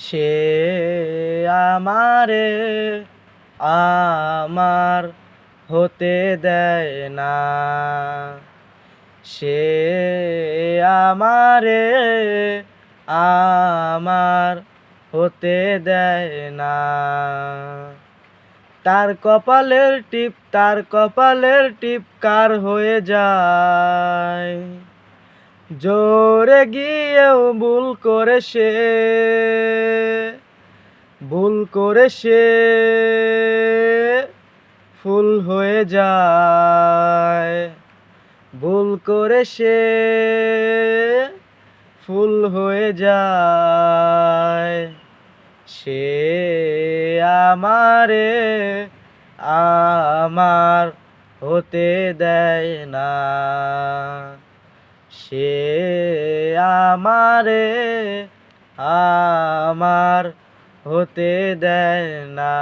সে আমারে আমার হতে দেয় না। সে আমারে আমার হতে দেয় না। তার কপালের টিপ কার হয়ে যায়। জোরে গিয়েও ভুল করে সে ফুল হয়ে যায়। ভুল করে সে ফুল হয়ে যায়। সে আমারে আমার হতে দেয় না। সে আমারে আমার হতে দেয় না।